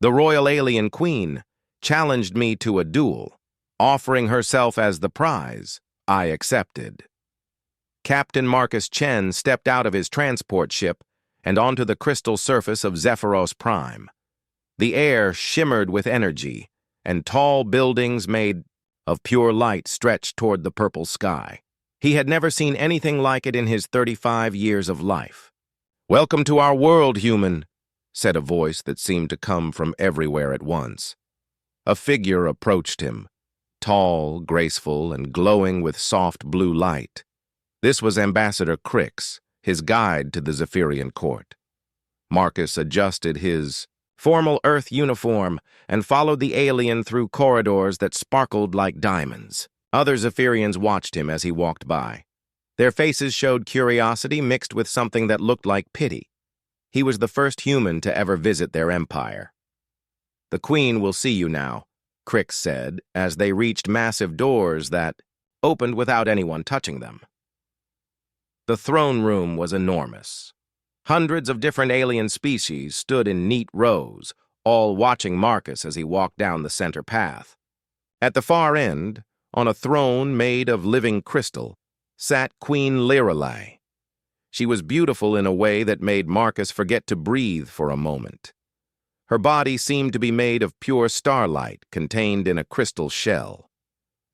The Royal Alien Queen challenged me to a duel, offering herself as the prize. I accepted. Captain Marcus Chen stepped out of his transport ship and onto the crystal surface of Zephyros Prime. The air shimmered with energy, and tall buildings made of pure light stretched toward the purple sky. He had never seen anything like it in his 35 years of life. "Welcome to our world, human," said a voice that seemed to come from everywhere at once. A figure approached him, tall, graceful, and glowing with soft blue light. This was Ambassador Crix, his guide to the Zephyrian court. Marcus adjusted his formal Earth uniform and followed the alien through corridors that sparkled like diamonds. Other Zephyrians watched him as he walked by. Their faces showed curiosity mixed with something that looked like pity. He was the first human to ever visit their empire. "The Queen will see you now," Crix said, as they reached massive doors that opened without anyone touching them. The throne room was enormous. Hundreds of different alien species stood in neat rows, all watching Marcus as he walked down the center path. At the far end, on a throne made of living crystal, sat Queen Lirelei. She was beautiful in a way that made Marcus forget to breathe for a moment. Her body seemed to be made of pure starlight contained in a crystal shell.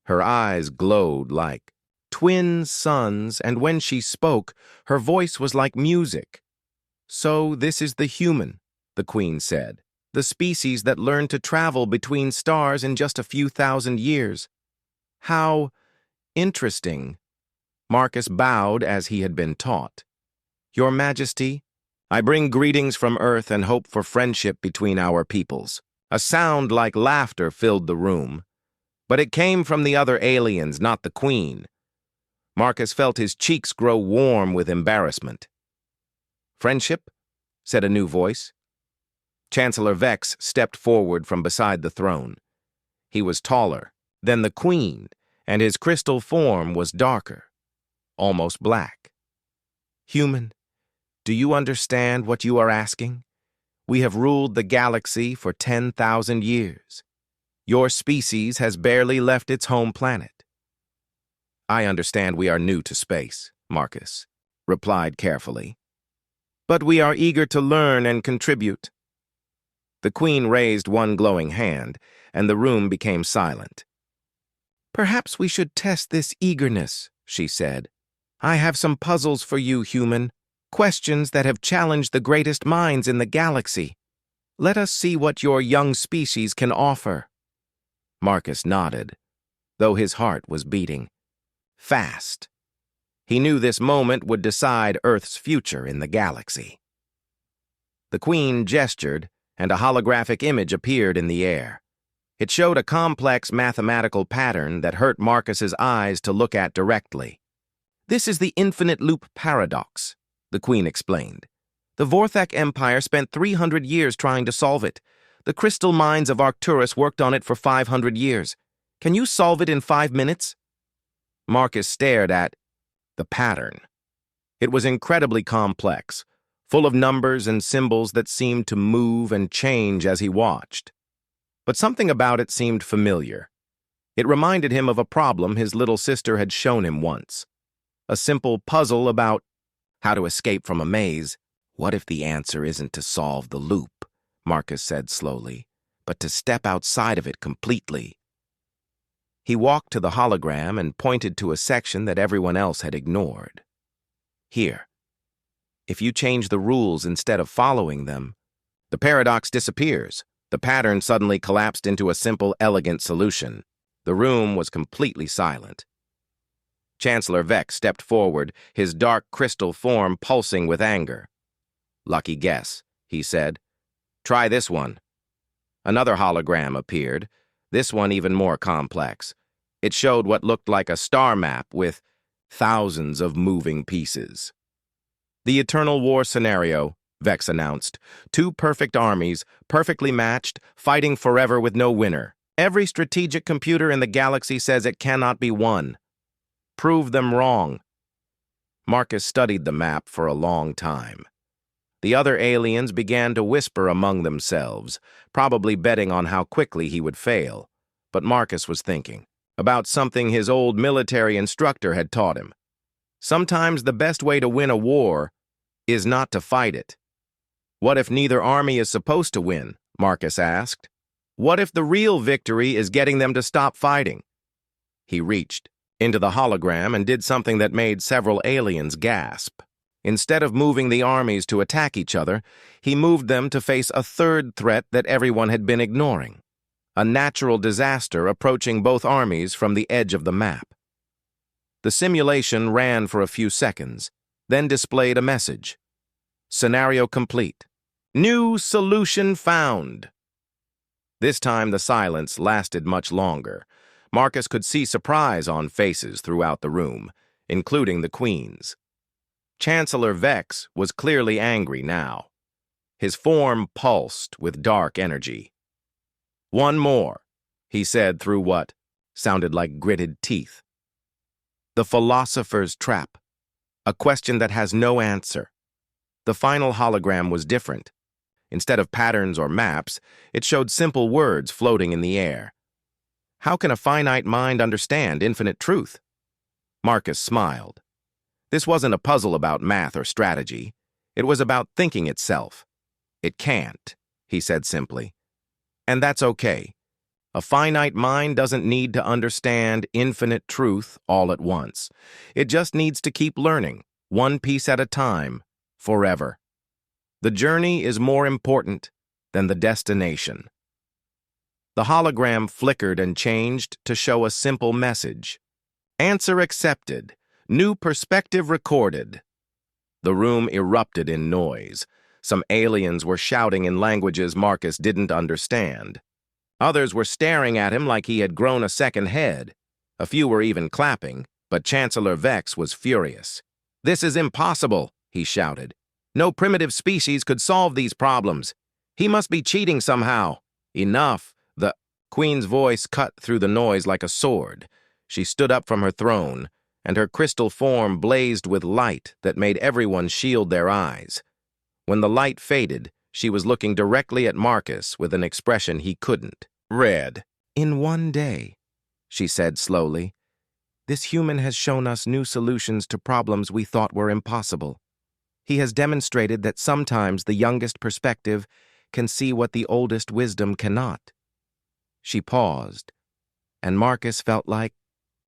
Her eyes glowed like twin suns, and when she spoke, her voice was like music. "So this is the human," the Queen said, "the species that learned to travel between stars in just a few thousand years. How interesting." Marcus bowed as he had been taught. "Your Majesty, I bring greetings from Earth and hope for friendship between our peoples." A sound like laughter filled the room, but it came from the other aliens, not the Queen. Marcus felt his cheeks grow warm with embarrassment. "Friendship?" said a new voice. Chancellor Vex stepped forward from beside the throne. He was taller than the Queen, and his crystal form was darker, almost black. "Human, do you understand what you are asking? We have ruled the galaxy for 10,000 years. Your species has barely left its home planet." "I understand we are new to space," Marcus replied carefully. "But we are eager to learn and contribute." The Queen raised one glowing hand, and the room became silent. "Perhaps we should test this eagerness," she said. "I have some puzzles for you, human, questions that have challenged the greatest minds in the galaxy. Let us see what your young species can offer." Marcus nodded, though his heart was beating fast. He knew this moment would decide Earth's future in the galaxy. The Queen gestured, and a holographic image appeared in the air. It showed a complex mathematical pattern that hurt Marcus's eyes to look at directly. "This is the infinite loop paradox," the Queen explained. "The Vorthak Empire spent 300 years trying to solve it. The crystal minds of Arcturus worked on it for 500 years. Can you solve it in 5 minutes? Marcus stared at the pattern. It was incredibly complex, full of numbers and symbols that seemed to move and change as he watched. But something about it seemed familiar. It reminded him of a problem his little sister had shown him once. A simple puzzle about how to escape from a maze. "What if the answer isn't to solve the loop?" Marcus said slowly, "but to step outside of it completely." He walked to the hologram and pointed to a section that everyone else had ignored. "Here. If you change the rules instead of following them, the paradox disappears." The pattern suddenly collapsed into a simple, elegant solution. The room was completely silent. Chancellor Vex stepped forward, his dark crystal form pulsing with anger. "Lucky guess," he said. "Try this one." Another hologram appeared, this one even more complex. It showed what looked like a star map with thousands of moving pieces. "The Eternal War scenario," Vex announced. "Two perfect armies, perfectly matched, fighting forever with no winner. Every strategic computer in the galaxy says it cannot be won. Prove them wrong." Marcus studied the map for a long time. The other aliens began to whisper among themselves, probably betting on how quickly he would fail. But Marcus was thinking about something his old military instructor had taught him. Sometimes the best way to win a war is not to fight it. What if neither army is supposed to win? Marcus asked. What if the real victory is getting them to stop fighting? He reached into the hologram and did something that made several aliens gasp. Instead of moving the armies to attack each other, he moved them to face a third threat that everyone had been ignoring: a natural disaster approaching both armies from the edge of the map. The simulation ran for a few seconds, then displayed a message. Scenario complete. New solution found. This time the silence lasted much longer. Marcus could see surprise on faces throughout the room, including the Queen's. Chancellor Vex was clearly angry now. His form pulsed with dark energy. One more, he said through what sounded like gritted teeth. The philosopher's trap, a question that has no answer. The final hologram was different. Instead of patterns or maps, it showed simple words floating in the air. How can a finite mind understand infinite truth? Marcus smiled. This wasn't a puzzle about math or strategy. It was about thinking itself. It can't, he said simply. And that's okay. A finite mind doesn't need to understand infinite truth all at once. It just needs to keep learning, one piece at a time, forever. The journey is more important than the destination. The hologram flickered and changed to show a simple message. Answer accepted. New perspective recorded. The room erupted in noise. Some aliens were shouting in languages Marcus didn't understand. Others were staring at him like he had grown a second head. A few were even clapping, but Chancellor Vex was furious. This is impossible, he shouted. No primitive species could solve these problems. He must be cheating somehow. Enough. The Queen's voice cut through the noise like a sword. She stood up from her throne, and her crystal form blazed with light that made everyone shield their eyes. When the light faded, she was looking directly at Marcus with an expression he couldn't read. In one day, she said slowly, this human has shown us new solutions to problems we thought were impossible. He has demonstrated that sometimes the youngest perspective can see what the oldest wisdom cannot. She paused, and Marcus felt like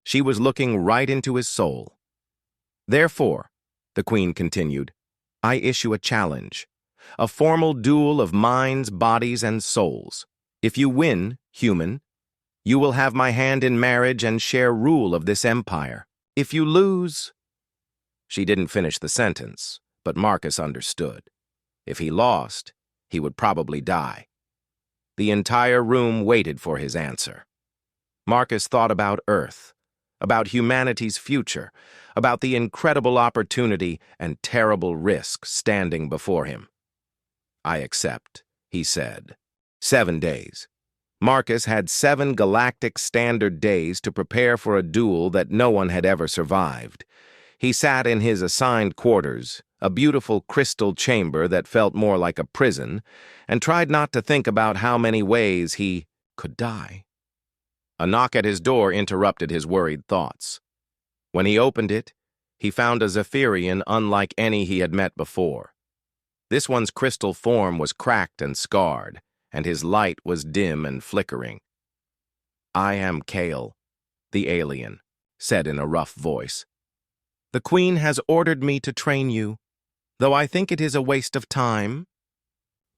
she was looking right into his soul. Therefore, the Queen continued, I issue a challenge, a formal duel of minds, bodies, and souls. If you win, human, you will have my hand in marriage and share rule of this empire. If you lose... She didn't finish the sentence, but Marcus understood. If he lost, he would probably die. The entire room waited for his answer. Marcus thought about Earth, about humanity's future, about the incredible opportunity and terrible risk standing before him. I accept, he said. 7 days. Marcus had 7 galactic standard days to prepare for a duel that no one had ever survived. He sat in his assigned quarters, a beautiful crystal chamber that felt more like a prison, and tried not to think about how many ways he could die. A knock at his door interrupted his worried thoughts. When he opened it, he found a Zephyrian unlike any he had met before. This one's crystal form was cracked and scarred, and his light was dim and flickering. I am Kale, the alien said in a rough voice. The Queen has ordered me to train you, though I think it is a waste of time.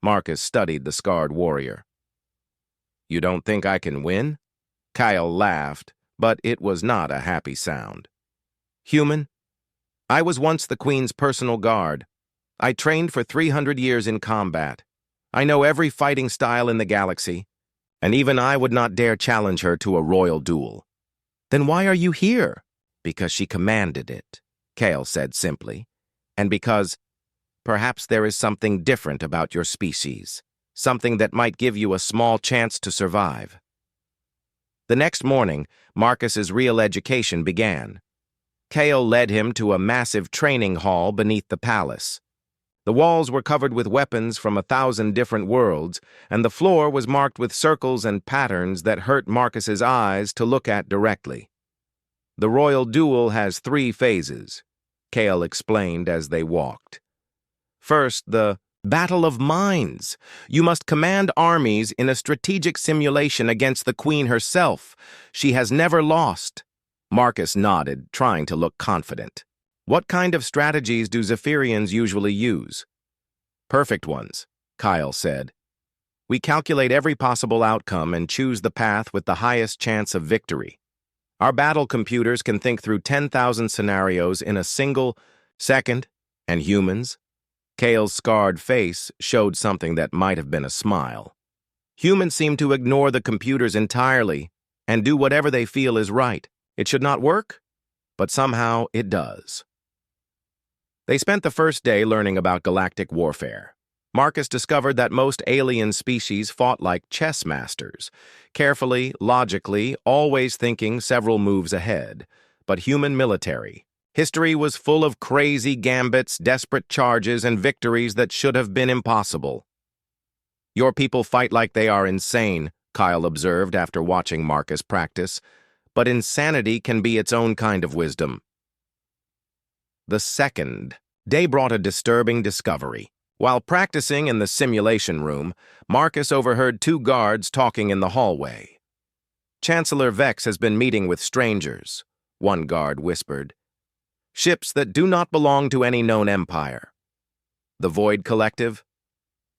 Marcus studied the scarred warrior. You don't think I can win? Kyle laughed, but it was not a happy sound. Human, I was once the Queen's personal guard. I trained for 300 years in combat. I know every fighting style in the galaxy, and even I would not dare challenge her to a royal duel. Then why are you here? Because she commanded it, Kale said simply, and because perhaps there is something different about your species, something that might give you a small chance to survive. The next morning, Marcus's real education began. Kale led him to a massive training hall beneath the palace. The walls were covered with weapons from 1,000 different worlds, and the floor was marked with circles and patterns that hurt Marcus's eyes to look at directly. The royal duel has 3 phases, Kale explained as they walked. First, the Battle of Minds. You must command armies in a strategic simulation against the queen herself. She has never lost. Marcus nodded, trying to look confident. What kind of strategies do Zephyrians usually use? Perfect ones, Kyle said. We calculate every possible outcome and choose the path with the highest chance of victory. Our battle computers can think through 10,000 scenarios in a single second, and humans? Kale's scarred face showed something that might have been a smile. Humans seem to ignore the computers entirely and do whatever they feel is right. It should not work, but somehow it does. They spent the first day learning about galactic warfare. Marcus discovered that most alien species fought like chess masters, carefully, logically, always thinking several moves ahead. But human military. History was full of crazy gambits, desperate charges, and victories that should have been impossible. Your people fight like they are insane, Kyle observed after watching Marcus practice, but insanity can be its own kind of wisdom. The second day brought a disturbing discovery. While practicing in the simulation room, Marcus overheard 2 guards talking in the hallway. Chancellor Vex has been meeting with strangers, one guard whispered. Ships that do not belong to any known empire. The Void Collective?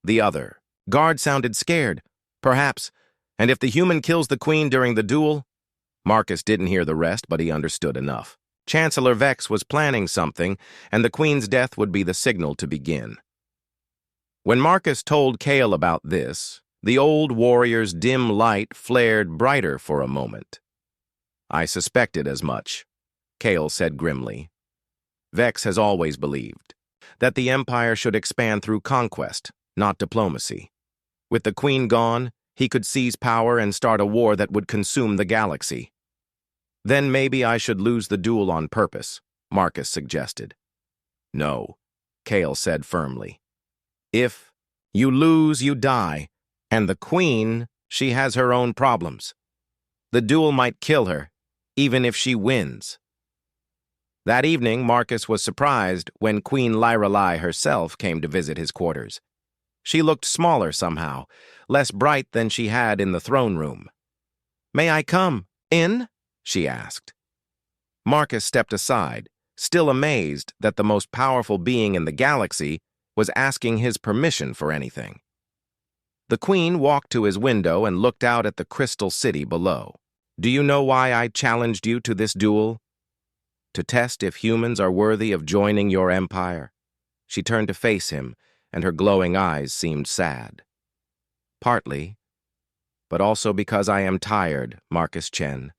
The other. Guard sounded scared, perhaps, and if the human kills the queen during the duel? Marcus didn't hear the rest, but he understood enough. Chancellor Vex was planning something, and the queen's death would be the signal to begin. When Marcus told Kale about this, the old warrior's dim light flared brighter for a moment. I suspected as much, Kale said grimly. Vex has always believed that the Empire should expand through conquest, not diplomacy. With the Queen gone, he could seize power and start a war that would consume the galaxy. Then maybe I should lose the duel on purpose, Marcus suggested. No, Kale said firmly. If you lose, you die, and the Queen, she has her own problems. The duel might kill her, even if she wins. That evening, Marcus was surprised when Queen Lyrelai herself came to visit his quarters. She looked smaller somehow, less bright than she had in the throne room. "May I come in?" she asked. Marcus stepped aside, still amazed that the most powerful being in the galaxy was asking his permission for anything. The Queen walked to his window and looked out at the crystal city below. "Do you know why I challenged you to this duel? To test if humans are worthy of joining your empire." She turned to face him, and her glowing eyes seemed sad. "Partly, but also because I am tired, Marcus Chen.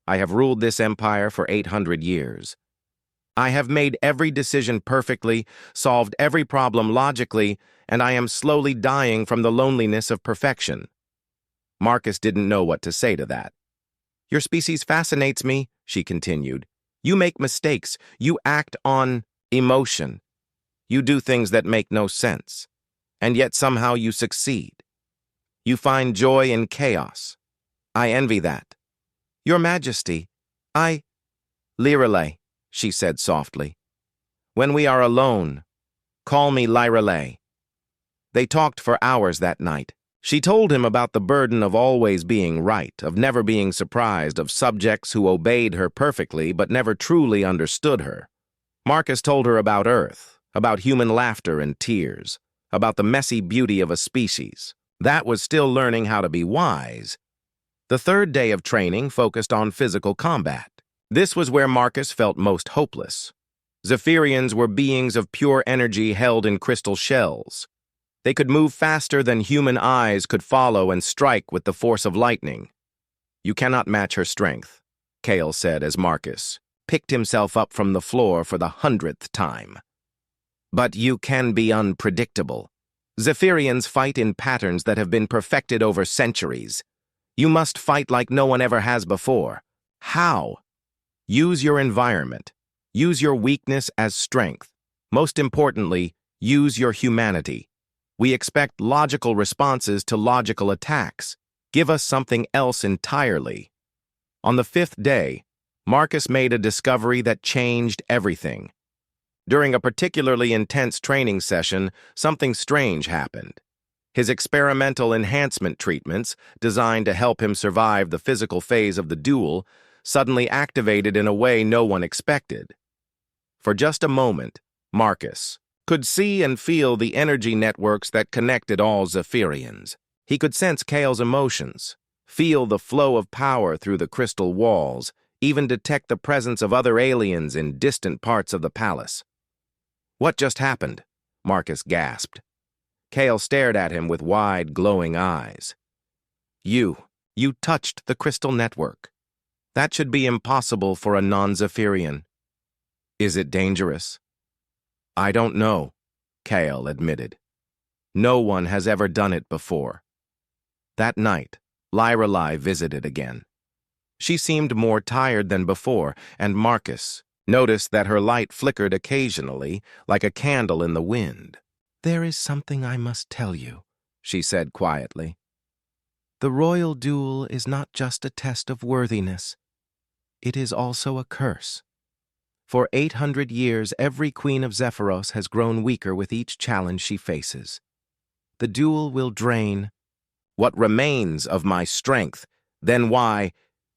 I have ruled this empire for 800 years. I have made every decision perfectly, solved every problem logically, and I am slowly dying from the loneliness of perfection." Marcus didn't know what to say to that. "Your species fascinates me," she continued. "You make mistakes. You act on emotion. You do things that make no sense. And yet somehow you succeed. You find joy in chaos. I envy that. Your Majesty, Lyrelai," she said softly. "When we are alone, call me Lyrelai." They talked for hours that night. She told him about the burden of always being right, of never being surprised, of subjects who obeyed her perfectly but never truly understood her. Marcus told her about Earth, about human laughter and tears, about the messy beauty of a species. That was still learning how to be wise. The third day of training focused on physical combat. This was where Marcus felt most hopeless. Zephyrians were beings of pure energy held in crystal shells. They could move faster than human eyes could follow and strike with the force of lightning. "You cannot match her strength," Kale said as Marcus picked himself up from the floor for the 100th time. "But you can be unpredictable. Zephyrians fight in patterns that have been perfected over centuries. You must fight like no one ever has before. How? Use your environment. Use your weakness as strength. Most importantly, Use your humanity. We expect logical responses to logical attacks. Give us something else entirely. On the 5th day, Marcus made a discovery that changed everything. During a particularly intense training session, something strange happened. His experimental enhancement treatments, designed to help him survive the physical phase of the duel, suddenly activated in a way no one expected. For just a moment, Marcus could see and feel the energy networks that connected all Zephyrians. He could sense Kale's emotions, feel the flow of power through the crystal walls, even detect the presence of other aliens in distant parts of the palace. "What just happened?" Marcus gasped. Kale stared at him with wide, glowing eyes. You touched the crystal network. That should be impossible for a non-Zephyrian. Is it dangerous? I don't know, Kale admitted. No one has ever done it before. That night, Lyrelai visited again. She seemed more tired than before, and Marcus noticed that her light flickered occasionally, like a candle in the wind. "There is something I must tell you," she said quietly. "The royal duel is not just a test of worthiness. It is also a curse. For 800 years, every queen of Zephyros has grown weaker with each challenge she faces. The duel will drain what remains of my strength. Then why?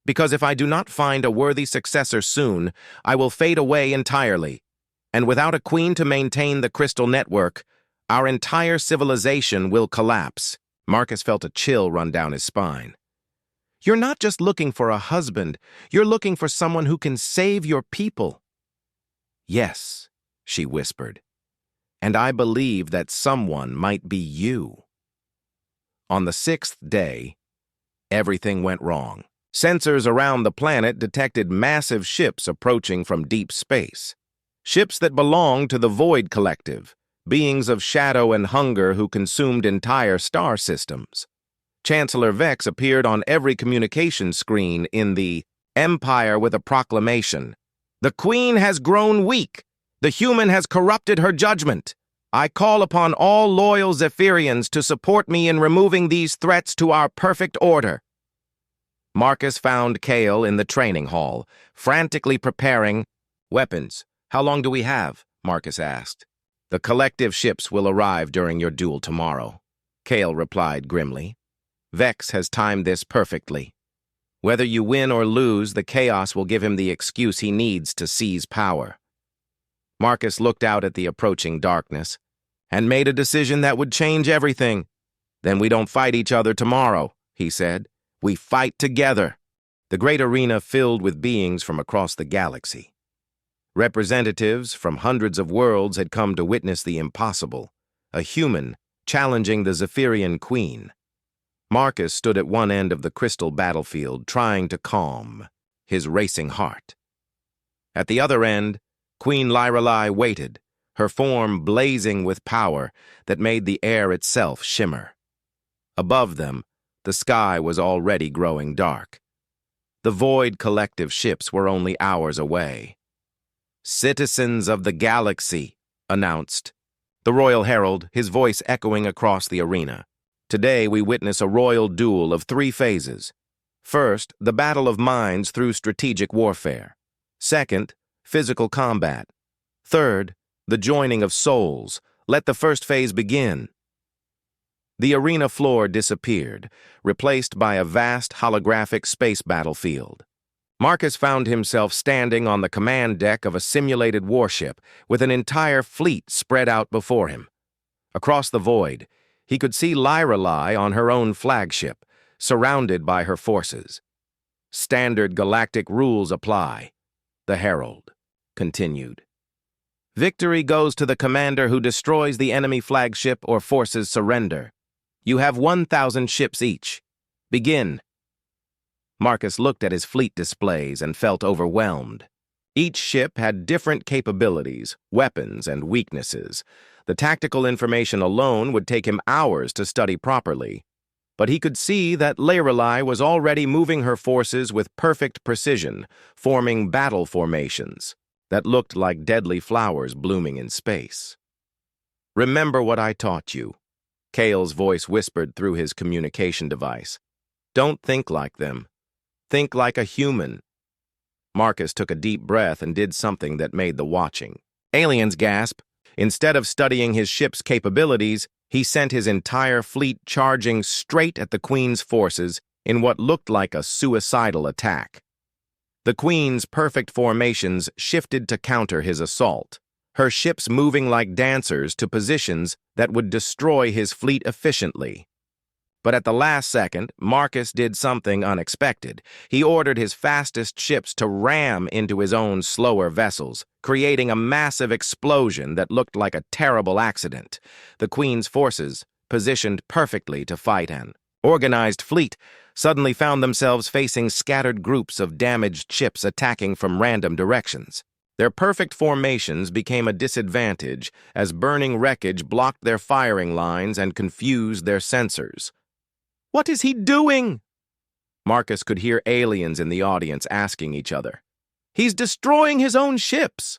Because if I do not find a worthy successor soon, I will fade away entirely. And without a queen to maintain the crystal network, our entire civilization will collapse." Marcus felt a chill run down his spine. "You're not just looking for a husband, you're looking for someone who can save your people." "Yes," she whispered, "and I believe that someone might be you." On the 6th day, everything went wrong. Sensors around the planet detected massive ships approaching from deep space. Ships that belonged to the Void Collective, beings of shadow and hunger who consumed entire star systems. Chancellor Vex appeared on every communication screen in the Empire with a proclamation. "The Queen has grown weak. The human has corrupted her judgment. I call upon all loyal Zephyrians to support me in removing these threats to our perfect order." Marcus found Kale in the training hall, frantically preparing. "Weapons. How long do we have?" Marcus asked. "The collective ships will arrive during your duel tomorrow," Kale replied grimly. "Vex has timed this perfectly. Whether you win or lose, the chaos will give him the excuse he needs to seize power." Marcus looked out at the approaching darkness and made a decision that would change everything. "Then we don't fight each other tomorrow," he said. "We fight together." The great arena filled with beings from across the galaxy. Representatives from hundreds of worlds had come to witness the impossible, a human challenging the Zephyrian queen. Marcus stood at one end of the crystal battlefield, trying to calm his racing heart. At the other end, Queen Lyrelai waited, her form blazing with power that made the air itself shimmer. Above them, the sky was already growing dark. The Void Collective ships were only hours away. "Citizens of the galaxy," announced the Royal Herald, his voice echoing across the arena. "Today we witness a royal duel of 3 phases. First, the battle of minds through strategic warfare. Second, physical combat. Third, the joining of souls. Let the first phase begin." The arena floor disappeared, replaced by a vast holographic space battlefield. Marcus found himself standing on the command deck of a simulated warship with an entire fleet spread out before him. Across the void, he could see Lyrelai on her own flagship, surrounded by her forces. "Standard galactic rules apply," the Herald continued. "Victory goes to the commander who destroys the enemy flagship or forces surrender. You have 1,000 ships each. Begin." Marcus looked at his fleet displays and felt overwhelmed. Each ship had different capabilities, weapons, and weaknesses. The tactical information alone would take him hours to study properly. But he could see that Lyrelai was already moving her forces with perfect precision, forming battle formations that looked like deadly flowers blooming in space. Remember what I taught you. Kale's voice whispered through his communication device. Don't think like them. Think like a human. Marcus took a deep breath and did something that made the watching aliens gasp. Instead of studying his ship's capabilities, he sent his entire fleet charging straight at the Queen's forces in what looked like a suicidal attack. The Queen's perfect formations shifted to counter his assault, her ships moving like dancers to positions that would destroy his fleet efficiently. But at the last second, Marcus did something unexpected. He ordered his fastest ships to ram into his own slower vessels, creating a massive explosion that looked like a terrible accident. The Queen's forces, positioned perfectly to fight an organized fleet, suddenly found themselves facing scattered groups of damaged ships attacking from random directions. Their perfect formations became a disadvantage as burning wreckage blocked their firing lines and confused their sensors. What is he doing? Marcus could hear aliens in the audience asking each other. He's destroying his own ships.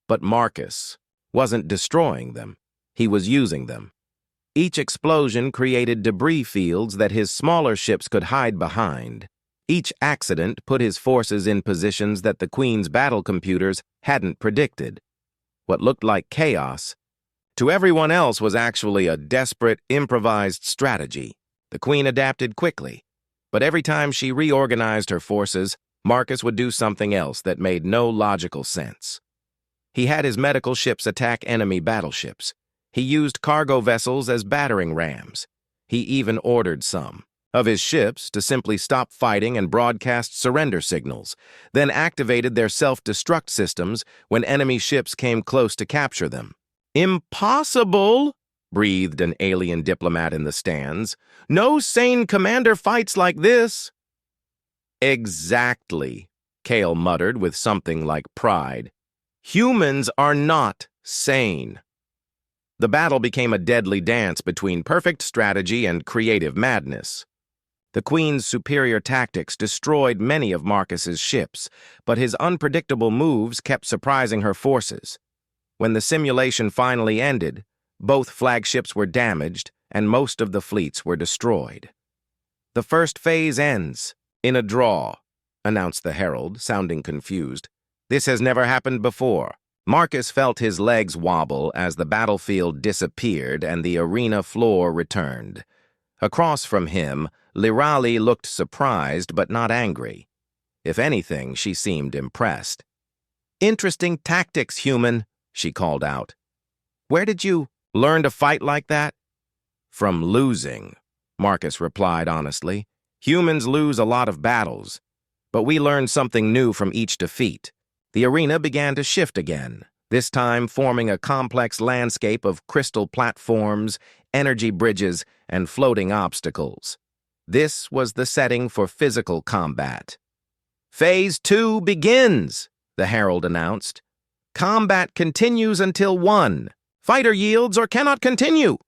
But Marcus wasn't destroying them. He was using them. Each explosion created debris fields that his smaller ships could hide behind. Each accident put his forces in positions that the Queen's battle computers hadn't predicted. What looked like chaos, to everyone else, was actually a desperate, improvised strategy. The Queen adapted quickly, but every time she reorganized her forces, Marcus would do something else that made no logical sense. He had his medical ships attack enemy battleships. He used cargo vessels as battering rams. He even ordered some of his ships to simply stop fighting and broadcast surrender signals, then activated their self-destruct systems when enemy ships came close to capture them. Impossible! Breathed an alien diplomat in the stands. No sane commander fights like this. Exactly, Kale muttered with something like pride. Humans are not sane. The battle became a deadly dance between perfect strategy and creative madness. The Queen's superior tactics destroyed many of Marcus's ships, but his unpredictable moves kept surprising her forces. When the simulation finally ended, both flagships were damaged and most of the fleets were destroyed. The first phase ends in a draw, announced the herald, sounding confused. This has never happened before. Marcus felt his legs wobble as the battlefield disappeared and the arena floor returned. Across from him, Lirali looked surprised but not angry. If anything, she seemed impressed. Interesting tactics, human, she called out. Where did you learn to fight like that? From losing, Marcus replied honestly. Humans lose a lot of battles, but we learned something new from each defeat. The arena began to shift again, this time forming a complex landscape of crystal platforms, energy bridges, and floating obstacles. This was the setting for physical combat. Phase 2 begins, the herald announced. Combat continues until 1. Fighter yields or cannot continue.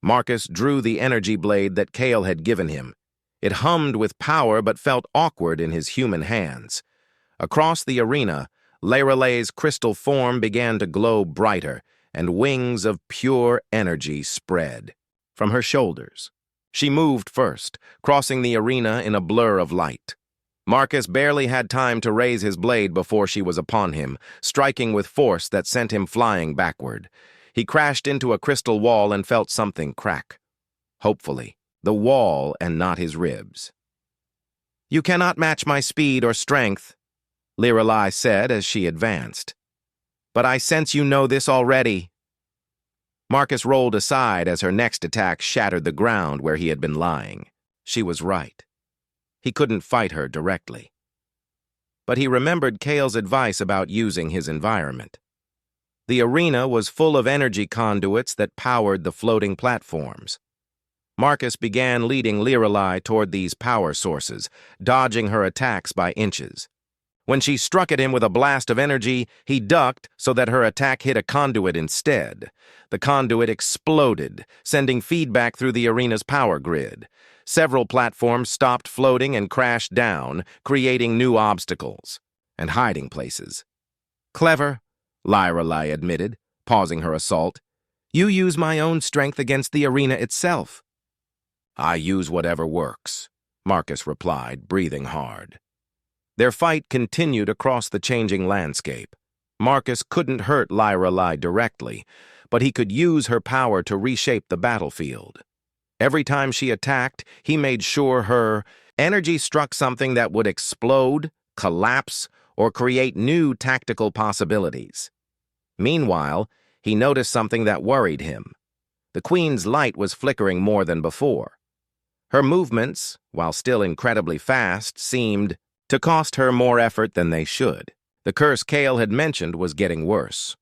Marcus drew the energy blade that Kale had given him. It hummed with power but felt awkward in his human hands. Across the arena, Leralay's crystal form began to glow brighter, and wings of pure energy spread from her shoulders. She moved first, crossing the arena in a blur of light. Marcus barely had time to raise his blade before she was upon him, striking with force that sent him flying backward. He crashed into a crystal wall and felt something crack. Hopefully, the wall and not his ribs. You cannot match my speed or strength, Liralai said as she advanced. But I sense you know this already. Marcus rolled aside as her next attack shattered the ground where he had been lying. She was right. He couldn't fight her directly. But he remembered Kale's advice about using his environment. The arena was full of energy conduits that powered the floating platforms. Marcus began leading Liralai toward these power sources, dodging her attacks by inches. When she struck at him with a blast of energy, he ducked so that her attack hit a conduit instead. The conduit exploded, sending feedback through the arena's power grid. Several platforms stopped floating and crashed down, creating new obstacles and hiding places. Clever, Liralai admitted, pausing her assault. You use my own strength against the arena itself. I use whatever works, Marcus replied, breathing hard. Their fight continued across the changing landscape. Marcus couldn't hurt Lorelei directly, but he could use her power to reshape the battlefield. Every time she attacked, he made sure her energy struck something that would explode, collapse, or create new tactical possibilities. Meanwhile, he noticed something that worried him. The Queen's light was flickering more than before. Her movements, while still incredibly fast, seemed to cost her more effort than they should. The curse Cale had mentioned was getting worse.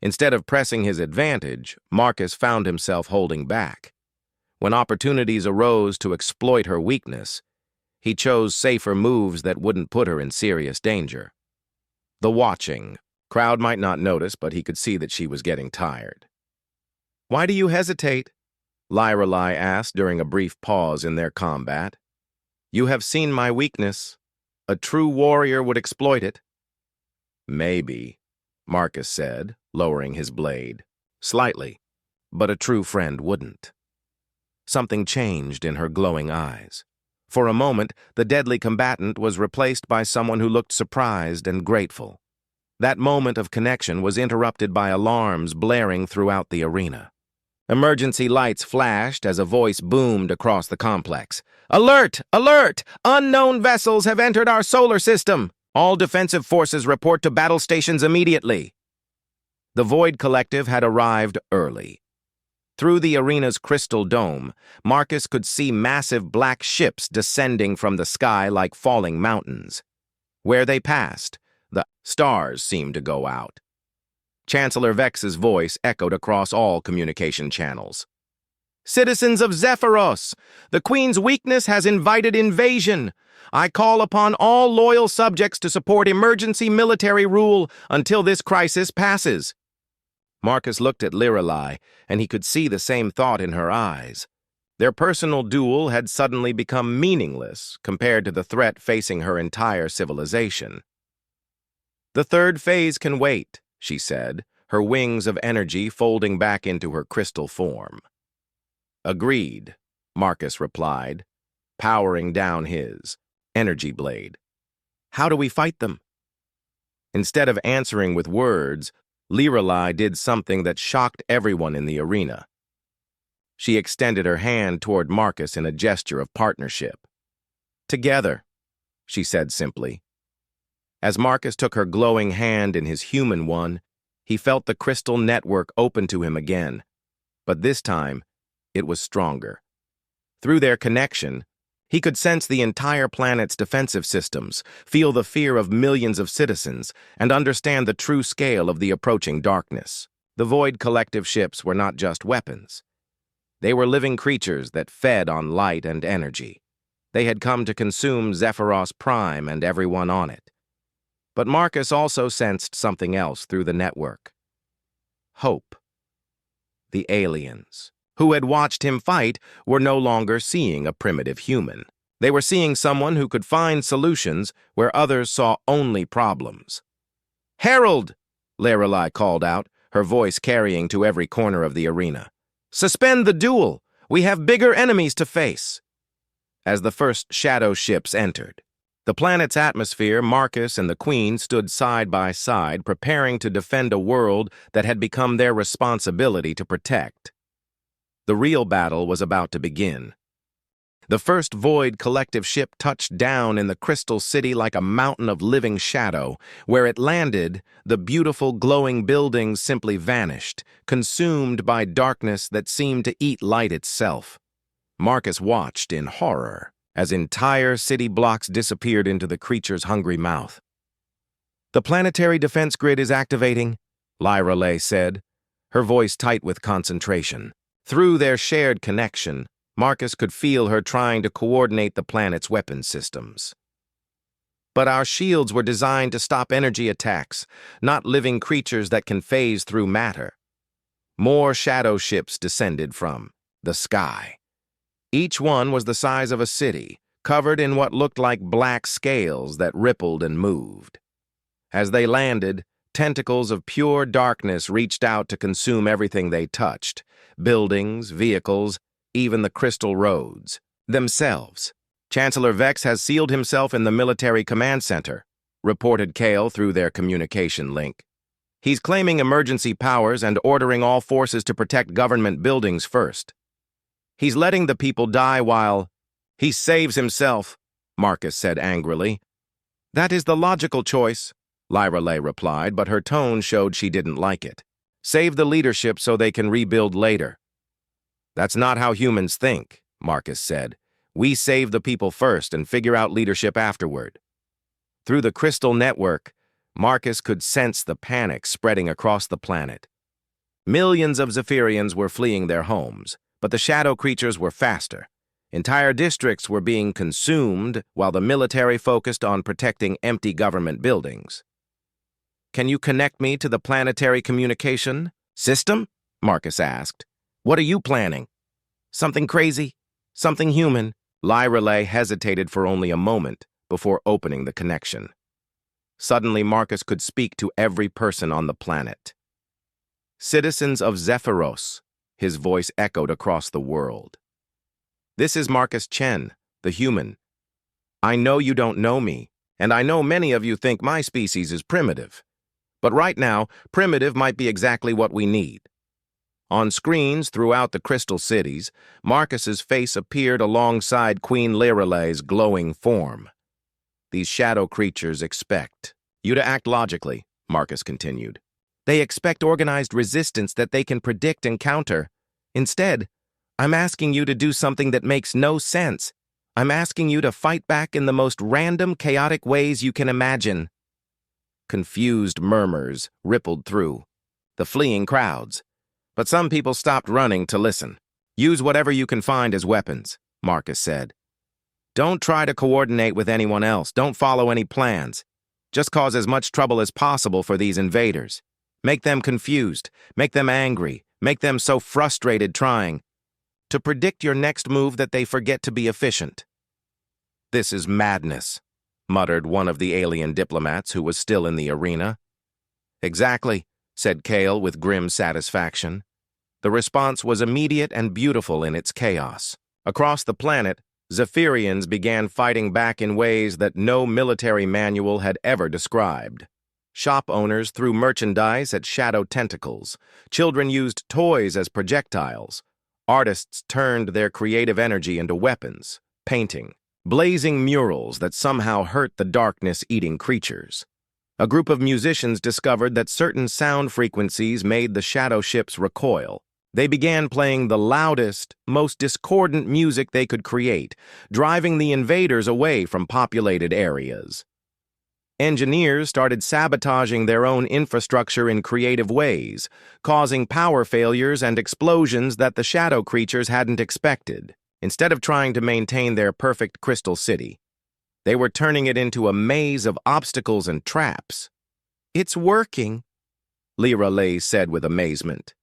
Instead of pressing his advantage, Marcus found himself holding back. When opportunities arose to exploit her weakness, he chose safer moves that wouldn't put her in serious danger. The watching crowd might not notice, but he could see that she was getting tired. "Why do you hesitate?" Lorelei asked during a brief pause in their combat. "You have seen my weakness. A true warrior would exploit it." "Maybe," Marcus said, lowering his blade. "Slightly, but a true friend wouldn't." Something changed in her glowing eyes. For a moment, the deadly combatant was replaced by someone who looked surprised and grateful. That moment of connection was interrupted by alarms blaring throughout the arena. Emergency lights flashed as a voice boomed across the complex. "Alert! Alert! Unknown vessels have entered our solar system! All defensive forces report to battle stations immediately." The Void Collective had arrived early. Through the arena's crystal dome, Marcus could see massive black ships descending from the sky like falling mountains. Where they passed, the stars seemed to go out. Chancellor Vex's voice echoed across all communication channels. "Citizens of Zephyros, the Queen's weakness has invited invasion. I call upon all loyal subjects to support emergency military rule until this crisis passes." Marcus looked at Lorelei, and he could see the same thought in her eyes. Their personal duel had suddenly become meaningless compared to the threat facing her entire civilization. "The third phase can wait," she said, her wings of energy folding back into her crystal form. "Agreed," Marcus replied, powering down his energy blade. "How do we fight them?" Instead of answering with words, Lorelei did something that shocked everyone in the arena. She extended her hand toward Marcus in a gesture of partnership. "Together," she said simply. As Marcus took her glowing hand in his human one, he felt the crystal network open to him again. But this time, it was stronger. Through their connection, he could sense the entire planet's defensive systems, feel the fear of millions of citizens, and understand the true scale of the approaching darkness. The Void Collective ships were not just weapons. They were living creatures that fed on light and energy. They had come to consume Zephyros Prime and everyone on it. But Marcus also sensed something else through the network. Hope. The aliens, who had watched him fight, were no longer seeing a primitive human. They were seeing someone who could find solutions where others saw only problems. "Herald!" Lorelei called out, her voice carrying to every corner of the arena. "Suspend the duel! We have bigger enemies to face!" As the first shadow ships entered, the planet's atmosphere, Marcus and the Queen stood side by side, preparing to defend a world that had become their responsibility to protect. The real battle was about to begin. The first Void Collective ship touched down in the Crystal City like a mountain of living shadow. Where it landed, the beautiful glowing buildings simply vanished, consumed by darkness that seemed to eat light itself. Marcus watched in horror as entire city blocks disappeared into the creature's hungry mouth. "The planetary defense grid is activating," Lorelei said, her voice tight with concentration. Through their shared connection, Marcus could feel her trying to coordinate the planet's weapon systems. "But our shields were designed to stop energy attacks, not living creatures that can phase through matter." More shadow ships descended from the sky. Each one was the size of a city, covered in what looked like black scales that rippled and moved. As they landed, Tentacles of pure darkness reached out to consume everything they touched: buildings, vehicles, even the crystal roads themselves. Chancellor Vex has sealed himself in the military command center, reported Kale through their communication link. He's claiming emergency powers and ordering all forces to protect government buildings first. He's letting the people die while he saves himself, Marcus said angrily. That is the logical choice, Lyra Lay replied, but her tone showed she didn't like it. Save the leadership so they can rebuild later. That's not how humans think, Marcus said. We save the people first and figure out leadership afterward. Through the crystal network, Marcus could sense the panic spreading across the planet. Millions of Zephyrians were fleeing their homes, but the shadow creatures were faster. Entire districts were being consumed while the military focused on protecting empty government buildings. Can you connect me to the planetary communication system? Marcus asked. What are you planning? Something crazy? Something human? Lyra Lay hesitated for only a moment before opening the connection. Suddenly, Marcus could speak to every person on the planet. Citizens of Zephyros, his voice echoed across the world. This is Marcus Chen, the human. I know you don't know me, and I know many of you think my species is primitive. But right now, primitive might be exactly what we need. On screens throughout the crystal cities, Marcus's face appeared alongside Queen Lyralay's glowing form. These shadow creatures expect you to act logically, Marcus continued. They expect organized resistance that they can predict and counter. Instead, I'm asking you to do something that makes no sense. I'm asking you to fight back in the most random, chaotic ways you can imagine. Confused murmurs rippled through the fleeing crowds. But some people stopped running to listen. Use whatever you can find as weapons, Marcus said. Don't try to coordinate with anyone else. Don't follow any plans. Just cause as much trouble as possible for these invaders. Make them confused. Make them angry. Make them so frustrated trying to predict your next move that they forget to be efficient. This is madness, muttered one of the alien diplomats who was still in the arena. Exactly, said Kale with grim satisfaction. The response was immediate and beautiful in its chaos. Across the planet, Zephyrians began fighting back in ways that no military manual had ever described. Shop owners threw merchandise at shadow tentacles. Children used toys as projectiles. Artists turned their creative energy into weapons, painting, blazing murals that somehow hurt the darkness-eating creatures. A group of musicians discovered that certain sound frequencies made the shadow ships recoil. They began playing the loudest, most discordant music they could create, driving the invaders away from populated areas. Engineers started sabotaging their own infrastructure in creative ways, causing power failures and explosions that the shadow creatures hadn't expected. Instead of trying to maintain their perfect crystal city, they were turning it into a maze of obstacles and traps. It's working, Lyra Lay said with amazement.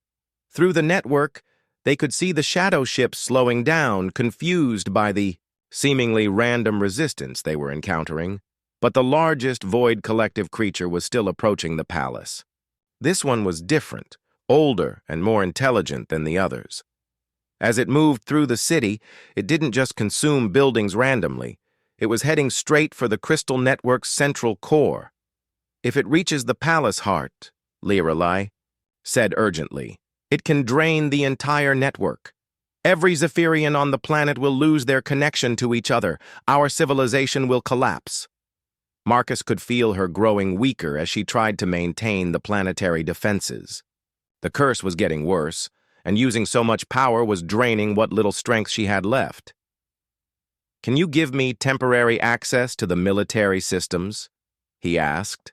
Through the network, they could see the shadow ships slowing down, confused by the seemingly random resistance they were encountering. But the largest void collective creature was still approaching the palace. This one was different, older, and more intelligent than the others. As it moved through the city, it didn't just consume buildings randomly. It was heading straight for the crystal network's central core. If it reaches the palace heart, Lyra Lay said urgently, it can drain the entire network. Every Zephyrian on the planet will lose their connection to each other. Our civilization will collapse. Marcus could feel her growing weaker as she tried to maintain the planetary defenses. The curse was getting worse, and using so much power was draining what little strength she had left. Can you give me temporary access to the military systems? He asked.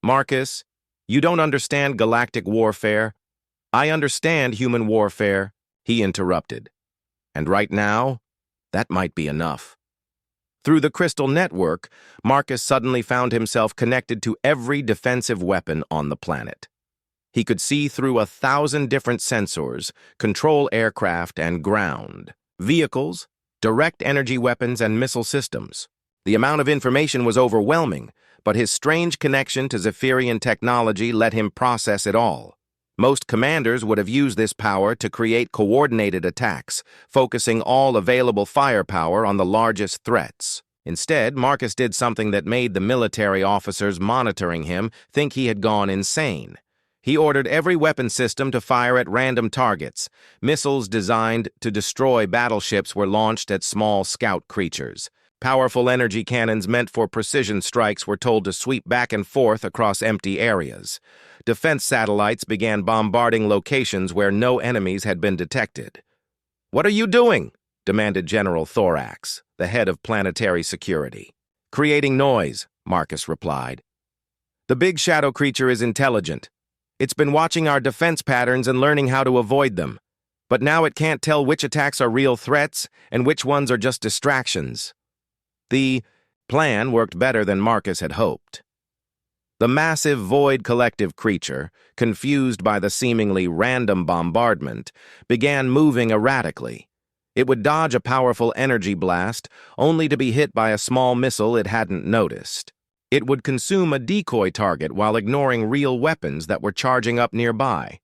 Marcus, you don't understand galactic warfare. I understand human warfare, he interrupted. And right now, that might be enough. Through the crystal network, Marcus suddenly found himself connected to every defensive weapon on the planet. He could see through 1,000 different sensors, control aircraft and ground, vehicles, direct energy weapons and missile systems. The amount of information was overwhelming, but his strange connection to Zephyrian technology let him process it all. Most commanders would have used this power to create coordinated attacks, focusing all available firepower on the largest threats. Instead, Marcus did something that made the military officers monitoring him think he had gone insane. He ordered every weapon system to fire at random targets. Missiles designed to destroy battleships were launched at small scout creatures. Powerful energy cannons meant for precision strikes were told to sweep back and forth across empty areas. Defense satellites began bombarding locations where no enemies had been detected. "What are you doing?" demanded General Thorax, the head of planetary security. "Creating noise," Marcus replied. "The big shadow creature is intelligent. It's been watching our defense patterns and learning how to avoid them. But now it can't tell which attacks are real threats and which ones are just distractions." The plan worked better than Marcus had hoped. The massive Void Collective creature, confused by the seemingly random bombardment, began moving erratically. It would dodge a powerful energy blast, only to be hit by a small missile it hadn't noticed. It would consume a decoy target while ignoring real weapons that were charging up nearby.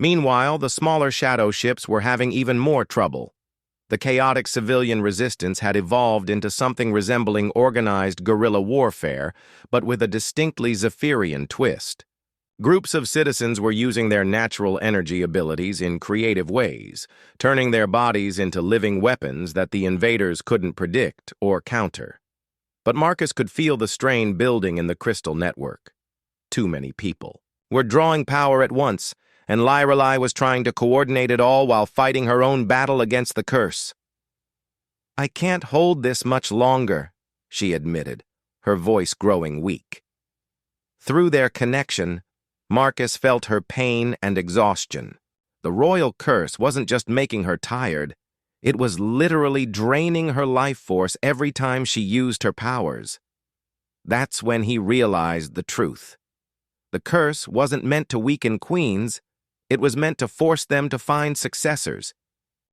Meanwhile, the smaller shadow ships were having even more trouble. The chaotic civilian resistance had evolved into something resembling organized guerrilla warfare, but with a distinctly Zephyrian twist. Groups of citizens were using their natural energy abilities in creative ways, turning their bodies into living weapons that the invaders couldn't predict or counter. But Marcus could feel the strain building in the crystal network. Too many people were drawing power at once, and Lyrelai was trying to coordinate it all while fighting her own battle against the curse. "I can't hold this much longer," she admitted, her voice growing weak. Through their connection, Marcus felt her pain and exhaustion. The royal curse wasn't just making her tired, it was literally draining her life force every time she used her powers. That's when he realized the truth. The curse wasn't meant to weaken queens, it was meant to force them to find successors.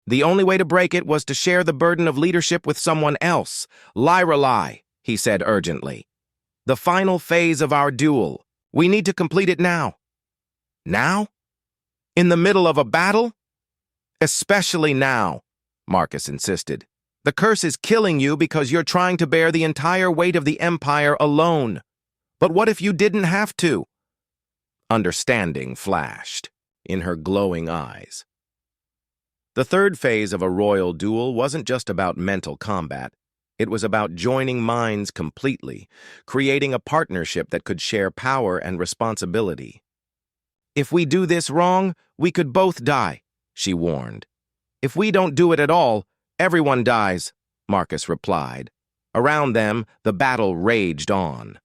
The only way to break it was to share the burden of leadership with someone else. "Lyrelai," he said urgently. "The final phase of our duel. We need to complete it now." "Now? In the middle of a battle?" "Especially now," Marcus insisted. "The curse is killing you because you're trying to bear the entire weight of the Empire alone. But what if you didn't have to?" Understanding flashed in her glowing eyes. The third phase of a royal duel wasn't just about mental combat. It was about joining minds completely, creating a partnership that could share power and responsibility. "If we do this wrong, we could both die," she warned. "If we don't do it at all, everyone dies," Marcus replied. Around them, the battle raged on.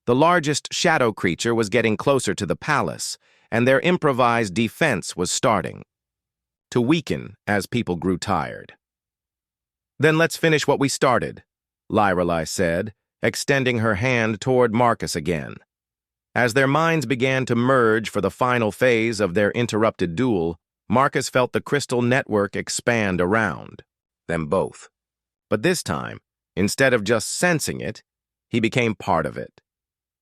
The largest shadow creature was getting closer to the palace, and their improvised defense was starting to weaken as people grew tired. "Then let's finish what we started," Lyrelai said, extending her hand toward Marcus again. As their minds began to merge for the final phase of their interrupted duel, Marcus felt the crystal network expand around them both. But this time, instead of just sensing it, he became part of it.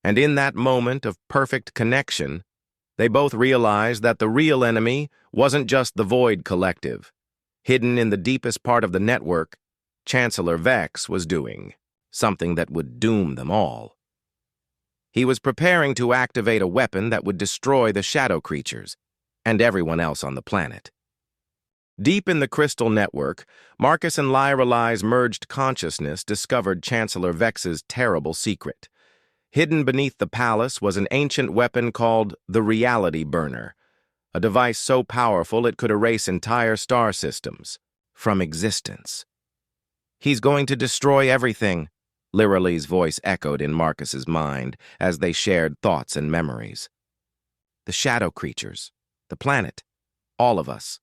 And in that moment of perfect connection, they both realized that the real enemy wasn't just the Void Collective. Hidden in the deepest part of the network, Chancellor Vex was doing something that would doom them all. He was preparing to activate a weapon that would destroy the shadow creatures and everyone else on the planet. Deep in the crystal network, Marcus and Lyrelai's merged consciousness discovered Chancellor Vex's terrible secret. Hidden beneath the palace was an ancient weapon called the Reality Burner, a device so powerful it could erase entire star systems from existence. "He's going to destroy everything," Lyrelai's voice echoed in Marcus's mind as they shared thoughts and memories. "The shadow creatures, the planet, all of us.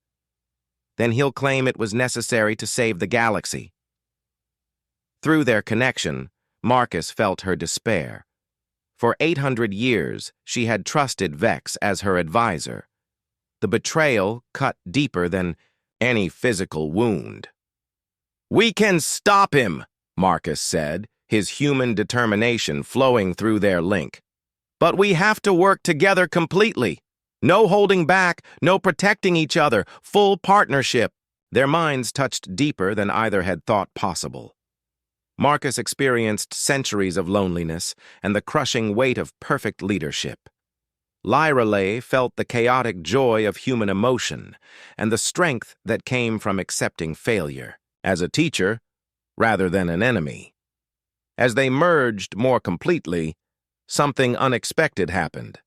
Then he'll claim it was necessary to save the galaxy." Through their connection, Marcus felt her despair. For 800 years, she had trusted Vex as her advisor. The betrayal cut deeper than any physical wound. "We can stop him," Marcus said, his human determination flowing through their link. But we have to work together completely. No holding back, no protecting each other, full partnership. Their minds touched deeper than either had thought possible. Marcus experienced centuries of loneliness and the crushing weight of perfect leadership. Lyrelay felt the chaotic joy of human emotion and the strength that came from accepting failure as a teacher rather than an enemy. As they merged more completely, something unexpected happened.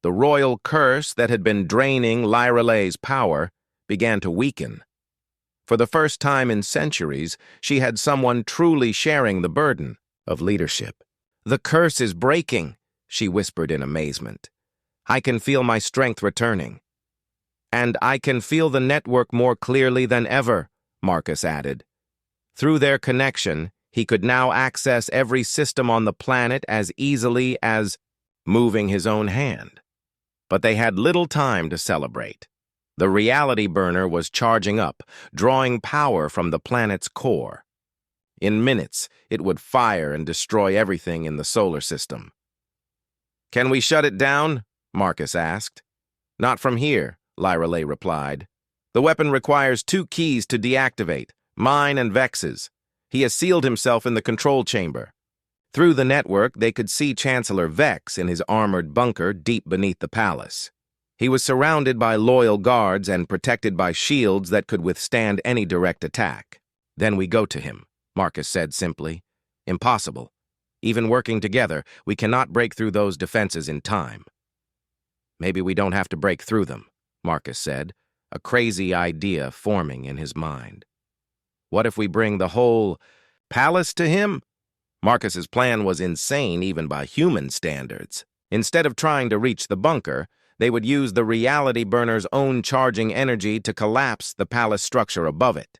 The royal curse that had been draining Lyrelay's power began to weaken. For the first time in centuries, she had someone truly sharing the burden of leadership. "The curse is breaking," she whispered in amazement. "I can feel my strength returning." "And I can feel the network more clearly than ever," Marcus added. Through their connection, he could now access every system on the planet as easily as moving his own hand. But they had little time to celebrate. The reality burner was charging up, drawing power from the planet's core. In minutes, it would fire and destroy everything in the solar system. "Can we shut it down?" Marcus asked. "Not from here," Lyrelay replied. "The weapon requires 2 keys to deactivate, mine and Vex's. He has sealed himself in the control chamber." Through the network, they could see Chancellor Vex in his armored bunker deep beneath the palace. He was surrounded by loyal guards and protected by shields that could withstand any direct attack. "Then we go to him," Marcus said simply. "Impossible. Even working together, we cannot break through those defenses in time." "Maybe we don't have to break through them," Marcus said, a crazy idea forming in his mind. "What if we bring the whole palace to him?" Marcus's plan was insane even by human standards. Instead of trying to reach the bunker, they would use the reality burner's own charging energy to collapse the palace structure above it.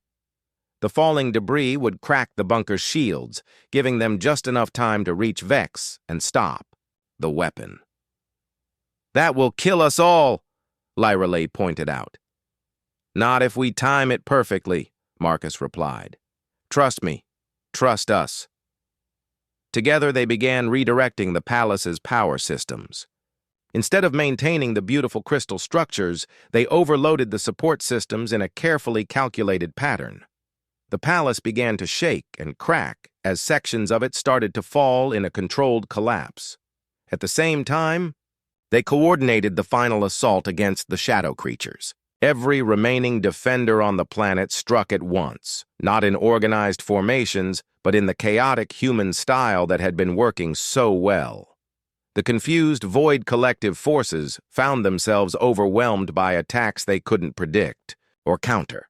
The falling debris would crack the bunker's shields, giving them just enough time to reach Vex and stop the weapon. "That will kill us all," Lyrelay pointed out. "Not if we time it perfectly," Marcus replied. "Trust me. Trust us." Together they began redirecting the palace's power systems. Instead of maintaining the beautiful crystal structures, they overloaded the support systems in a carefully calculated pattern. The palace began to shake and crack as sections of it started to fall in a controlled collapse. At the same time, they coordinated the final assault against the shadow creatures. Every remaining defender on the planet struck at once, not in organized formations, but in the chaotic human style that had been working so well. The confused Void Collective forces found themselves overwhelmed by attacks they couldn't predict or counter.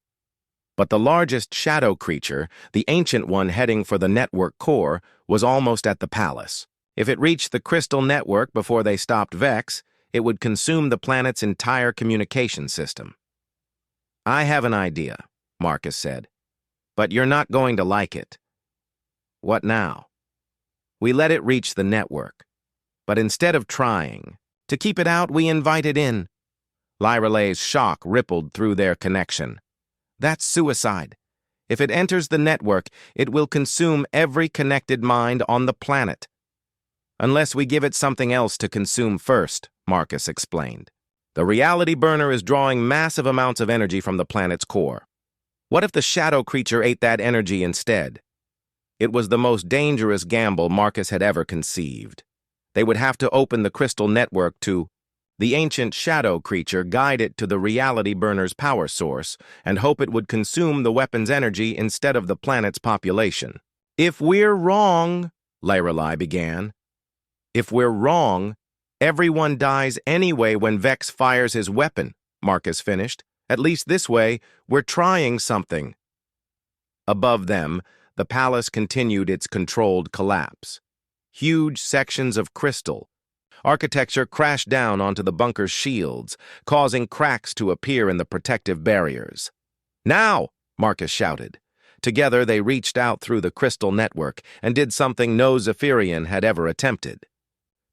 But the largest shadow creature, the ancient one heading for the network core, was almost at the palace. If it reached the crystal network before they stopped Vex, it would consume the planet's entire communication system. "I have an idea," Marcus said, "but you're not going to like it." "What now?" "We let it reach the network. But instead of trying to keep it out, we invite it in." Lyrelay's shock rippled through their connection. "That's suicide. If it enters the network, it will consume every connected mind on the planet." "Unless we give it something else to consume first," Marcus explained. "The reality burner is drawing massive amounts of energy from the planet's core. What if the shadow creature ate that energy instead?" It was the most dangerous gamble Marcus had ever conceived. They would have to open the crystal network to the ancient shadow creature, guide it to the reality burner's power source, and hope it would consume the weapon's energy instead of the planet's population. "If we're wrong," Lyrelay began. "If we're wrong, everyone dies anyway when Vex fires his weapon," Marcus finished. "At least this way, we're trying something." Above them, the palace continued its controlled collapse. Huge sections of crystal architecture crashed down onto the bunker's shields, causing cracks to appear in the protective barriers. "Now!" Marcus shouted. Together they reached out through the crystal network and did something no Zephyrian had ever attempted.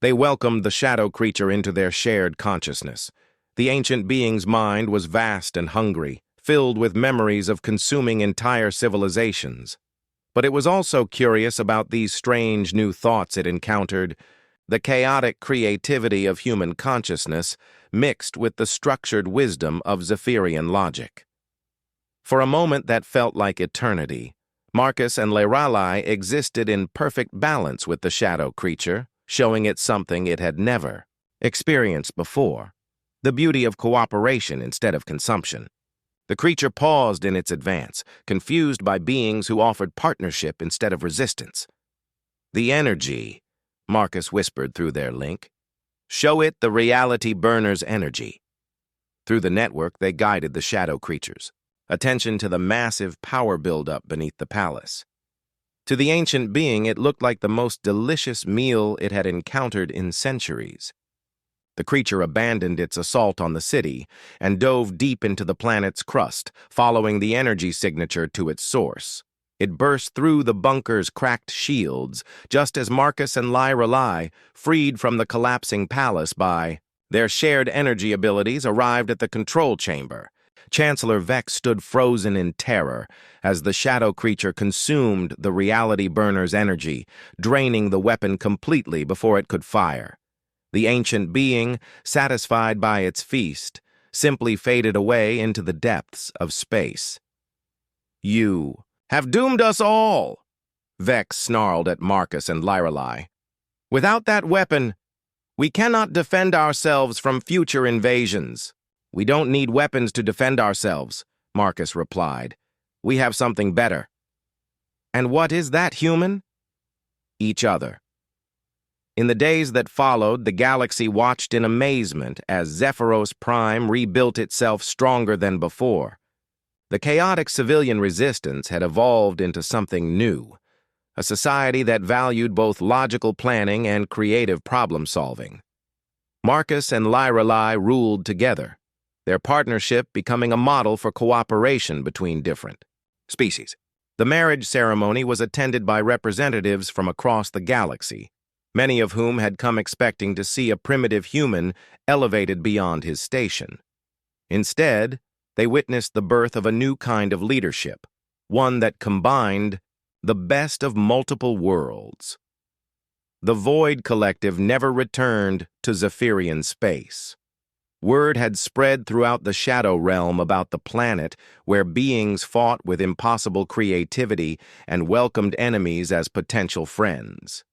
They welcomed the shadow creature into their shared consciousness. The ancient being's mind was vast and hungry, filled with memories of consuming entire civilizations. But it was also curious about these strange new thoughts it encountered, the chaotic creativity of human consciousness mixed with the structured wisdom of Zephyrian logic. For a moment that felt like eternity, Marcus and Lorelei existed in perfect balance with the shadow creature, showing it something it had never experienced before, the beauty of cooperation instead of consumption. The creature paused in its advance, confused by beings who offered partnership instead of resistance. "The energy," Marcus whispered through their link. "Show it the reality burner's energy." Through the network, they guided the shadow creatures, attention to the massive power buildup beneath the palace. To the ancient being, it looked like the most delicious meal it had encountered in centuries. The creature abandoned its assault on the city and dove deep into the planet's crust, following the energy signature to its source. It burst through the bunker's cracked shields, just as Marcus and Lorelei, freed from the collapsing palace by their shared energy abilities, arrived at the control chamber. Chancellor Vex stood frozen in terror as the shadow creature consumed the reality burner's energy, draining the weapon completely before it could fire. The ancient being, satisfied by its feast, simply faded away into the depths of space. "You have doomed us all," Vex snarled at Marcus and Lorelei. "Without that weapon, we cannot defend ourselves from future invasions." "We don't need weapons to defend ourselves," Marcus replied. "We have something better." "And what is that, human?" "Each other." In the days that followed, the galaxy watched in amazement as Zephyros Prime rebuilt itself stronger than before. The chaotic civilian resistance had evolved into something new, a society that valued both logical planning and creative problem-solving. Marcus and Lorelei ruled together, their partnership becoming a model for cooperation between different species. The marriage ceremony was attended by representatives from across the galaxy, many of whom had come expecting to see a primitive human elevated beyond his station. Instead, they witnessed the birth of a new kind of leadership, one that combined the best of multiple worlds. The Void Collective never returned to Zephyrian space. Word had spread throughout the Shadow Realm about the planet where beings fought with impossible creativity and welcomed enemies as potential friends.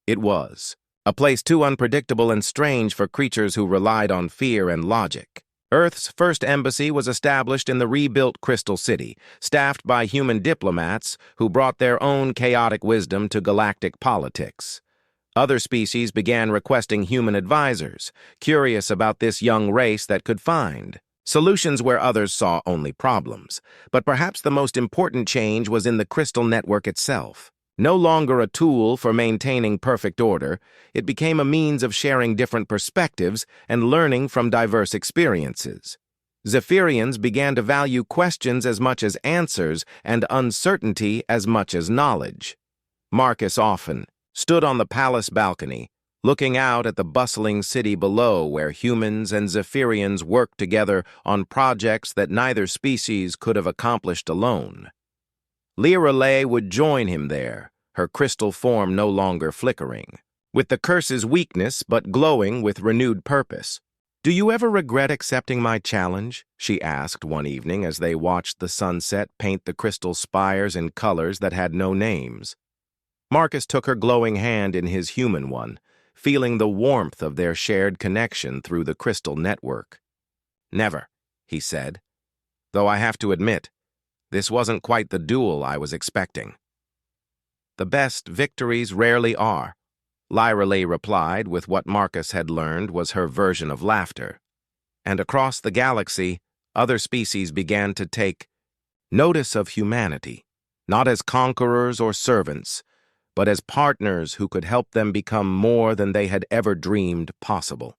It was a place too unpredictable and strange for creatures who relied on fear and logic. Earth's first embassy was established in the rebuilt Crystal City, staffed by human diplomats who brought their own chaotic wisdom to galactic politics. Other species began requesting human advisors, curious about this young race that could find solutions where others saw only problems. But perhaps the most important change was in the Crystal Network itself. No longer a tool for maintaining perfect order, it became a means of sharing different perspectives and learning from diverse experiences. Zephyrians began to value questions as much as answers and uncertainty as much as knowledge. Marcus often stood on the palace balcony, looking out at the bustling city below where humans and Zephyrians worked together on projects that neither species could have accomplished alone. Lorelei would join him there, her crystal form no longer flickering, with the curse's weakness but glowing with renewed purpose. "Do you ever regret accepting my challenge?" she asked one evening as they watched the sunset paint the crystal spires in colors that had no names. Marcus took her glowing hand in his human one, feeling the warmth of their shared connection through the crystal network. "Never," he said, "though I have to admit, this wasn't quite the duel I was expecting." "The best victories rarely are," Lorelei replied with what Marcus had learned was her version of laughter. And across the galaxy, other species began to take notice of humanity, not as conquerors or servants, but as partners who could help them become more than they had ever dreamed possible.